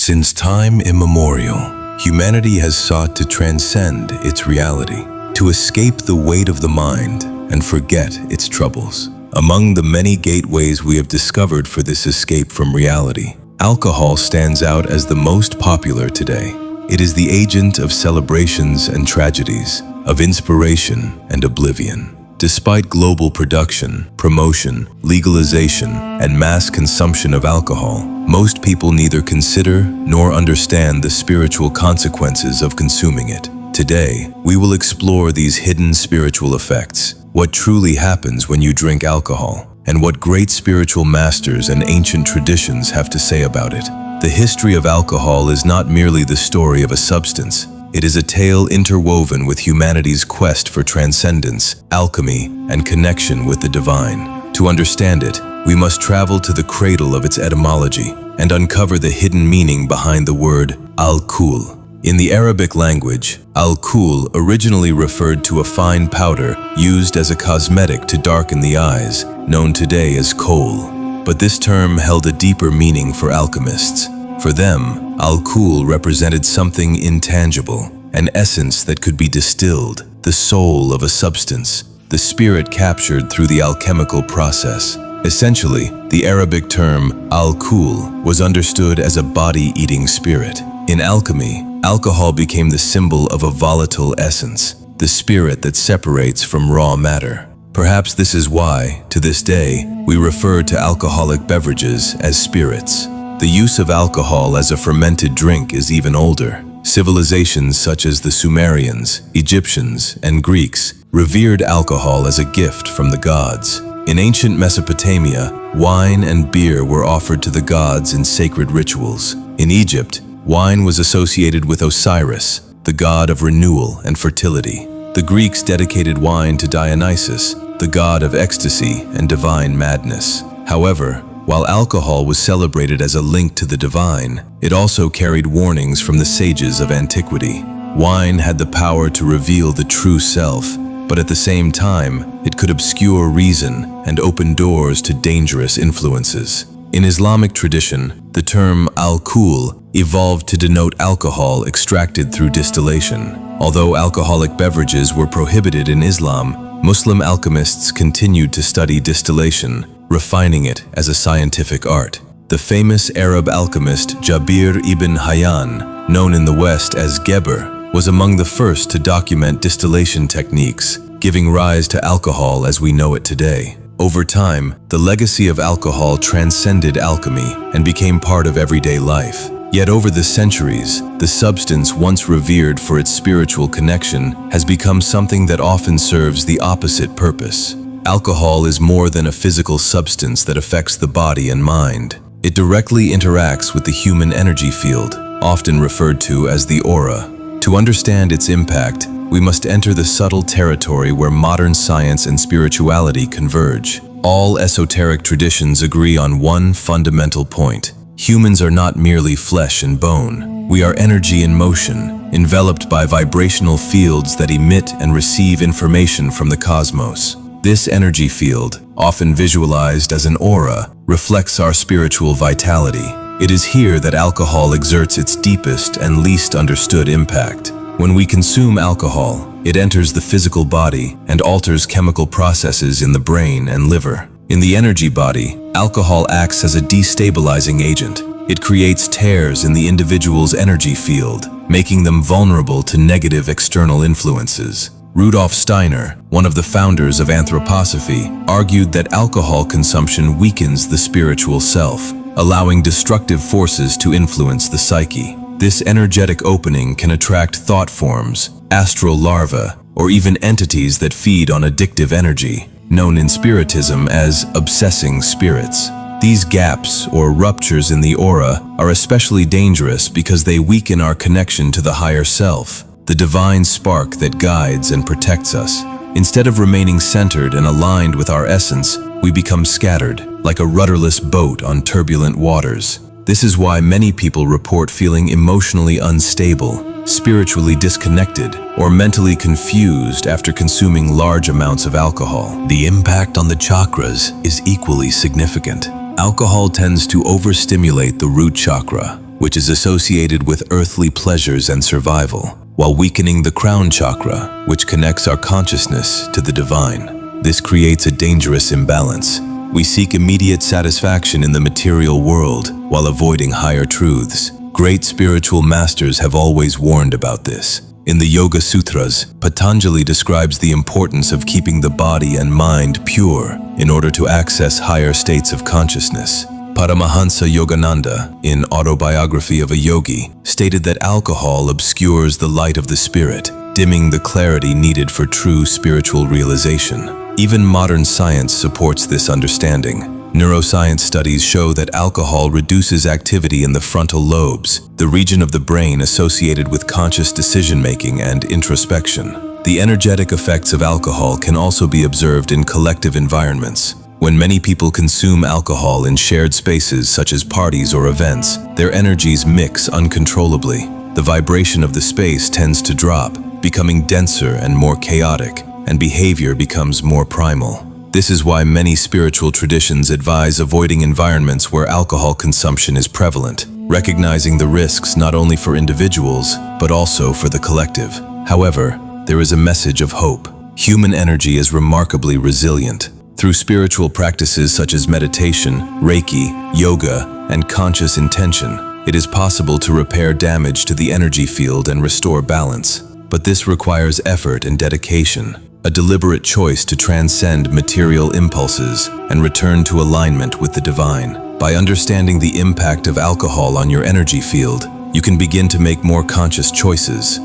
Since time immemorial, humanity has sought to transcend its reality, to escape the weight of the mind and forget its troubles. Among the many gateways we have discovered for this escape from reality, alcohol stands out as the most popular today. It is the agent of celebrations and tragedies, of inspiration and oblivion. Despite global production, promotion, legalization, and mass consumption of alcohol, most people neither consider nor understand the spiritual consequences of consuming it. Today, we will explore these hidden spiritual effects, what truly happens when you drink alcohol, and what great spiritual masters and ancient traditions have to say about it. The history of alcohol is not merely the story of a substance. It is a tale interwoven with humanity's quest for transcendence, alchemy, and connection with the divine. To understand it, we must travel to the cradle of its etymology and uncover the hidden meaning behind the word alcohol. In the Arabic language, alcohol originally referred to a fine powder used as a cosmetic to darken the eyes, known today as kohl. But this term held a deeper meaning for alchemists. For them, alcohol represented something intangible, an essence that could be distilled, the soul of a substance, the spirit captured through the alchemical process. Essentially, the Arabic term alcohol was understood as a body-eating spirit. In alchemy, alcohol became the symbol of a volatile essence, the spirit that separates from raw matter. Perhaps this is why, to this day, we refer to alcoholic beverages as spirits. The use of alcohol as a fermented drink is even older. Civilizations such as the Sumerians, Egyptians, and Greeks revered alcohol as a gift from the gods. In ancient Mesopotamia, wine and beer were offered to the gods in sacred rituals. In Egypt, wine was associated with Osiris, the god of renewal and fertility. The Greeks dedicated wine to Dionysus, the god of ecstasy and divine madness. However, while alcohol was celebrated as a link to the divine, it also carried warnings from the sages of antiquity. Wine had the power to reveal the true self, but at the same time, it could obscure reason and open doors to dangerous influences. In Islamic tradition, the term alcohol evolved to denote alcohol extracted through distillation. Although alcoholic beverages were prohibited in Islam, Muslim alchemists continued to study distillation, refining it as a scientific art. The famous Arab alchemist Jabir ibn Hayyan, known in the West as Geber, was among the first to document distillation techniques, giving rise to alcohol as we know it today. Over time, the legacy of alcohol transcended alchemy and became part of everyday life. Yet over the centuries, the substance once revered for its spiritual connection has become something that often serves the opposite purpose. Alcohol is more than a physical substance that affects the body and mind. It directly interacts with the human energy field, often referred to as the aura. To understand its impact, we must enter the subtle territory where modern science and spirituality converge. All esoteric traditions agree on one fundamental point. Humans are not merely flesh and bone. We are energy in motion, enveloped by vibrational fields that emit and receive information from the cosmos. This energy field, often visualized as an aura, reflects our spiritual vitality. It is here that alcohol exerts its deepest and least understood impact. When we consume alcohol, it enters the physical body and alters chemical processes in the brain and liver. In the energy body, alcohol acts as a destabilizing agent. It creates tears in the individual's energy field, making them vulnerable to negative external influences. Rudolf Steiner, one of the founders of anthroposophy, argued that alcohol consumption weakens the spiritual self, allowing destructive forces to influence the psyche. This energetic opening can attract thought forms, astral larvae, or even entities that feed on addictive energy, known in Spiritism as obsessing spirits. These gaps, or ruptures in the aura, are especially dangerous because they weaken our connection to the higher self, the divine spark that guides and protects us. Instead of remaining centered and aligned with our essence, we become scattered, like a rudderless boat on turbulent waters. This is why many people report feeling emotionally unstable, spiritually disconnected, or mentally confused after consuming large amounts of alcohol. The impact on the chakras is equally significant. Alcohol tends to overstimulate the root chakra, which is associated with earthly pleasures and survival, while weakening the crown chakra, which connects our consciousness to the divine. This creates a dangerous imbalance. We seek immediate satisfaction in the material world while avoiding higher truths. Great spiritual masters have always warned about this. In the Yoga Sutras, Patanjali describes the importance of keeping the body and mind pure in order to access higher states of consciousness. Paramahansa Yogananda, in Autobiography of a Yogi, stated that alcohol obscures the light of the spirit, dimming the clarity needed for true spiritual realization. Even modern science supports this understanding. Neuroscience studies show that alcohol reduces activity in the frontal lobes, the region of the brain associated with conscious decision-making and introspection. The energetic effects of alcohol can also be observed in collective environments. When many people consume alcohol in shared spaces such as parties or events, their energies mix uncontrollably. The vibration of the space tends to drop, becoming denser and more chaotic, and behavior becomes more primal. This is why many spiritual traditions advise avoiding environments where alcohol consumption is prevalent, recognizing the risks not only for individuals, but also for the collective. However, there is a message of hope. Human energy is remarkably resilient. Through spiritual practices such as meditation, Reiki, yoga, and conscious intention, it is possible to repair damage to the energy field and restore balance. But this requires effort and dedication, a deliberate choice to transcend material impulses and return to alignment with the divine. By understanding the impact of alcohol on your energy field, you can begin to make more conscious choices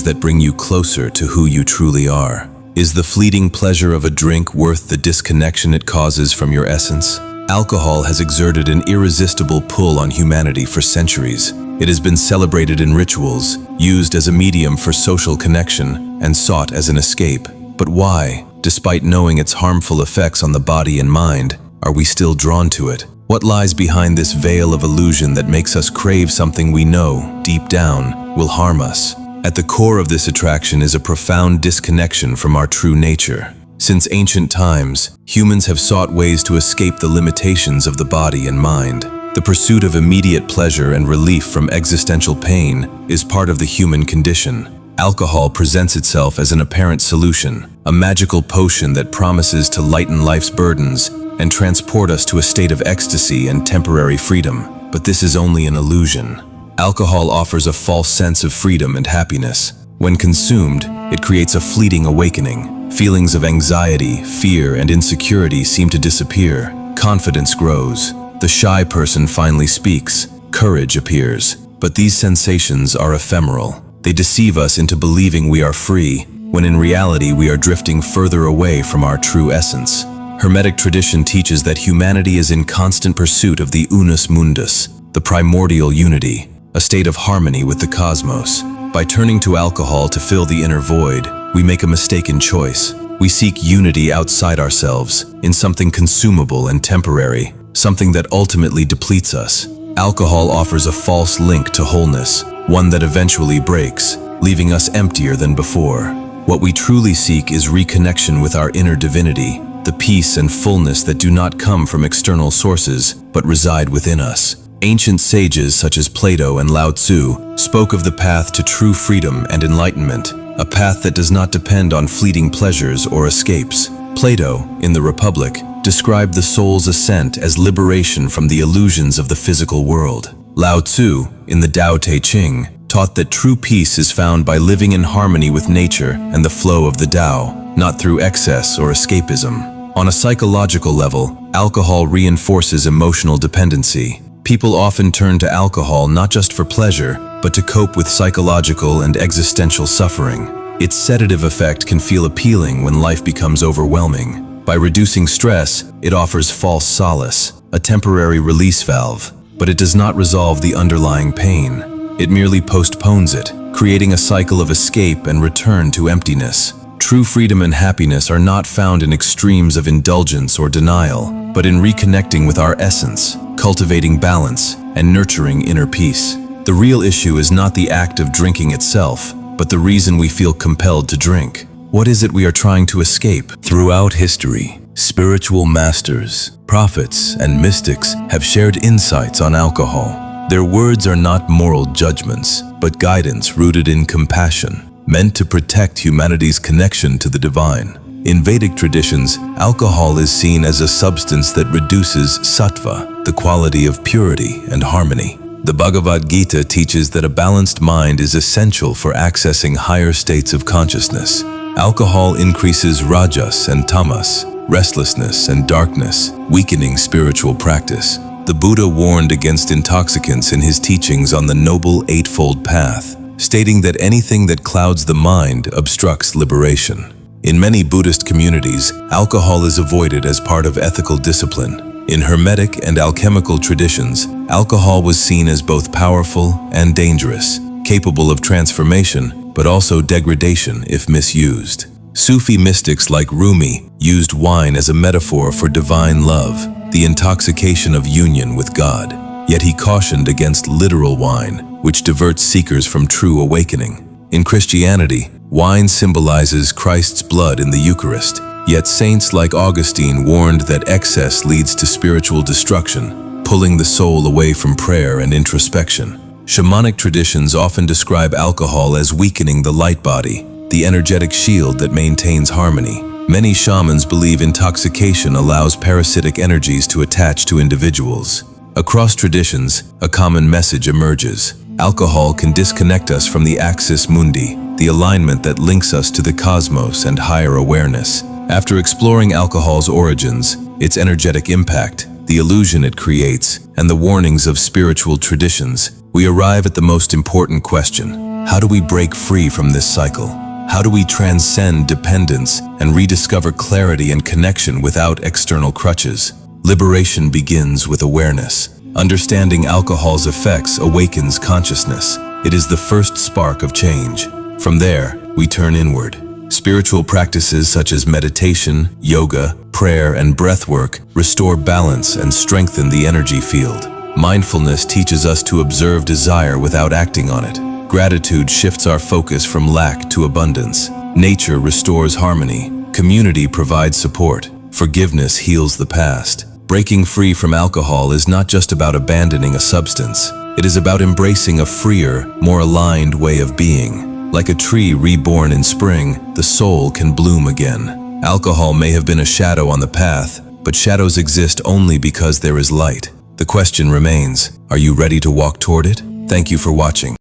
that bring you closer to who you truly are. Is the fleeting pleasure of a drink worth the disconnection it causes from your essence? Alcohol has exerted an irresistible pull on humanity for centuries. It has been celebrated in rituals, used as a medium for social connection, and sought as an escape. But why, despite knowing its harmful effects on the body and mind, are we still drawn to it? What lies behind this veil of illusion that makes us crave something we know, deep down, will harm us? At the core of this attraction is a profound disconnection from our true nature. Since ancient times, humans have sought ways to escape the limitations of the body and mind. The pursuit of immediate pleasure and relief from existential pain is part of the human condition. Alcohol presents itself as an apparent solution, a magical potion that promises to lighten life's burdens and transport us to a state of ecstasy and temporary freedom. But this is only an illusion. Alcohol offers a false sense of freedom and happiness. When consumed, it creates a fleeting awakening. Feelings of anxiety, fear, and insecurity seem to disappear. Confidence grows. The shy person finally speaks. Courage appears. But these sensations are ephemeral. They deceive us into believing we are free, when in reality we are drifting further away from our true essence. Hermetic tradition teaches that humanity is in constant pursuit of the unus mundus, the primordial unity, a state of harmony with the cosmos. By turning to alcohol to fill the inner void, we make a mistaken choice. We seek unity outside ourselves, in something consumable and temporary, something that ultimately depletes us. Alcohol offers a false link to wholeness, one that eventually breaks, leaving us emptier than before. What we truly seek is reconnection with our inner divinity, the peace and fullness that do not come from external sources, but reside within us. Ancient sages such as Plato and Lao Tzu spoke of the path to true freedom and enlightenment, a path that does not depend on fleeting pleasures or escapes. Plato, in the Republic, described the soul's ascent as liberation from the illusions of the physical world. Lao Tzu, in the Tao Te Ching, taught that true peace is found by living in harmony with nature and the flow of the Tao, not through excess or escapism. On a psychological level, alcohol reinforces emotional dependency. People often turn to alcohol not just for pleasure, but to cope with psychological and existential suffering. Its sedative effect can feel appealing when life becomes overwhelming. By reducing stress, it offers false solace, a temporary release valve, but it does not resolve the underlying pain. It merely postpones it, creating a cycle of escape and return to emptiness. True freedom and happiness are not found in extremes of indulgence or denial, but in reconnecting with our essence, cultivating balance, and nurturing inner peace. The real issue is not the act of drinking itself, but the reason we feel compelled to drink. What is it we are trying to escape? Throughout history, spiritual masters, prophets, and mystics have shared insights on alcohol. Their words are not moral judgments, but guidance rooted in compassion, meant to protect humanity's connection to the divine. In Vedic traditions, alcohol is seen as a substance that reduces sattva, the quality of purity and harmony. The Bhagavad Gita teaches that a balanced mind is essential for accessing higher states of consciousness. Alcohol increases rajas and tamas, restlessness and darkness, weakening spiritual practice. The Buddha warned against intoxicants in his teachings on the Noble Eightfold Path, stating that anything that clouds the mind obstructs liberation. In many Buddhist communities, alcohol is avoided as part of ethical discipline. In Hermetic and alchemical traditions, alcohol was seen as both powerful and dangerous, capable of transformation, but also degradation if misused. Sufi mystics like Rumi used wine as a metaphor for divine love, the intoxication of union with God. Yet he cautioned against literal wine, which diverts seekers from true awakening. In Christianity, wine symbolizes Christ's blood in the Eucharist, yet saints like Augustine warned that excess leads to spiritual destruction, pulling the soul away from prayer and introspection. Shamanic traditions often describe alcohol as weakening the light body, the energetic shield that maintains harmony. Many shamans believe intoxication allows parasitic energies to attach to individuals. Across traditions, a common message emerges. Alcohol can disconnect us from the axis mundi, the alignment that links us to the cosmos and higher awareness. After exploring alcohol's origins, its energetic impact, the illusion it creates, and the warnings of spiritual traditions, we arrive at the most important question. How do we break free from this cycle? How do we transcend dependence and rediscover clarity and connection without external crutches? Liberation begins with awareness. Understanding alcohol's effects awakens consciousness. It is the first spark of change. From there, we turn inward. Spiritual practices such as meditation, yoga, prayer, and breathwork restore balance and strengthen the energy field. Mindfulness teaches us to observe desire without acting on it. Gratitude shifts our focus from lack to abundance. Nature restores harmony. Community provides support. Forgiveness heals the past. Breaking free from alcohol is not just about abandoning a substance. It is about embracing a freer, more aligned way of being. Like a tree reborn in spring, the soul can bloom again. Alcohol may have been a shadow on the path, but shadows exist only because there is light. The question remains, are you ready to walk toward it? Thank you for watching.